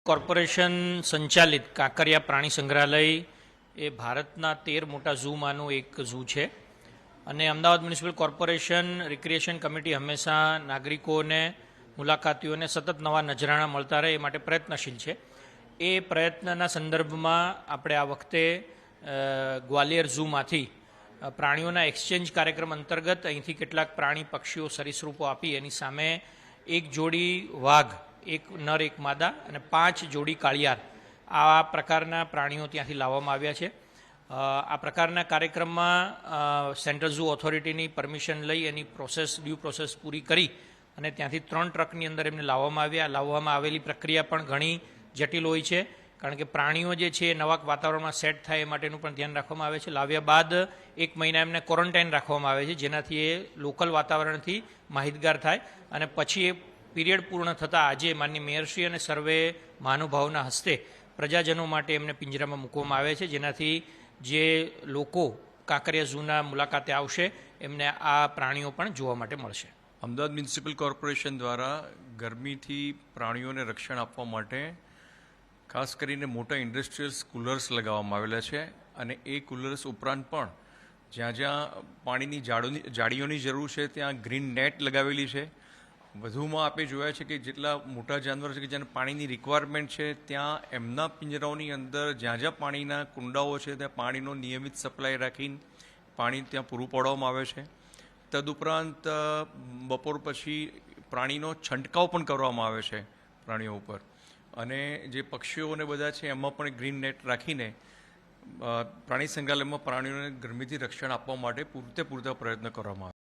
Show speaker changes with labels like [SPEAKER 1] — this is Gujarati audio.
[SPEAKER 1] કોર્પોરેશન સંચાલિત કાંકરિયા પ્રાણી સંગ્રહાલય એ ભારતના 13 મોટા ઝૂમાંનું એક ઝૂ છે અને Ahmedabad municipal corporation recreation committee હંમેશા નાગરિકોને મુલાકાતીઓને સતત નવા નજરાણા મળતા રહે એ માટે પ્રયત્નશીલ છે. એ પ્રયત્નના સંદર્ભમાં આપણે આ વખતે ગ્વાલિયર ઝૂમાંથી પ્રાણીઓના એક્સચેન્જ કાર્યક્રમ અંતર્ગત અહીંથી કેટલાક પ્રાણી પક્ષીઓ સરીસૃપો આપી એની સામે એક જોડી વાઘ, એક નર એક માદા અને 5 જોડી કાળિયાર આ પ્રકારના પ્રાણીઓ ત્યાંથી લાવવામાં આવ્યા છે. આ પ્રકારના કાર્યક્રમમાં સેન્ટ્રલ ઝૂ ઓથોરિટીની પરમિશન લઈ એની ડ્યુ પ્રોસેસ પૂરી કરી અને ત્યાંથી 3 ટ્રકની અંદર એમને લાવવામાં આવેલી પ્રક્રિયા પણ ઘણી જટિલ હોય છે, કારણ કે પ્રાણીઓ જે છે એ નવા વાતાવરણમાં સેટ થાય એ માટેનું પણ ધ્યાન રાખવામાં આવે છે. લાવ્યા બાદ 1 મહિના એમને ક્વોરન્ટાઇન રાખવામાં આવે છે, જેનાથી એ લોકલ વાતાવરણથી માહિતગાર થાય અને પછી એ પીરિયડ પૂર્ણ થતાં આજે માનનીય મેયરશ્રી અને સર્વે મહાનુભાવોના હસ્તે પ્રજાજનો માટે એમને પિંજરામાં મૂકવામાં આવે છે, જેનાથી જે લોકો કાંકરિયા ઝૂના મુલાકાતે આવશે એમને આ પ્રાણીઓ પણ જોવા માટે મળશે.
[SPEAKER 2] અમદાવાદ મ્યુનિસિપલ કોર્પોરેશન દ્વારા ગરમીથી પ્રાણીઓને રક્ષણ આપવા માટે ખાસ કરીને મોટા ઇન્ડસ્ટ્રીયલ કુલર્સ લગાવવામાં આવેલા છે અને એ કુલર્સ ઉપરાંત પણ જ્યાં જ્યાં પાણીની જાળીઓની જરૂર છે ત્યાં ગ્રીન નેટ લગાવેલી છે. વધુમાં આપણે જોયા છે કે જેટલા મોટા જાનવર છે કે જેને પાણીની રિક્વાયરમેન્ટ છે ત્યાં એમના પિંજરાઓની અંદર જ્યાં જ્યાં પાણીના કુંડાઓ છે ત્યાં પાણીનો નિયમિત સપ્લાય રાખીને પાણી ત્યાં પૂરું પાડવામાં આવે છે. તદુપરાંત બપોર પછી પ્રાણીનો છંટકાવ પણ કરવામાં આવે છે પ્રાણીઓ ઉપર, અને જે પક્ષીઓને બધા છે એમાં પણ ગ્રીન નેટ રાખીને પ્રાણી સંગ્રહાલયમાં પ્રાણીઓને ગરમીથી રક્ષણ આપવા માટે પૂરતા પ્રયત્ન કરવામાં આવે છે.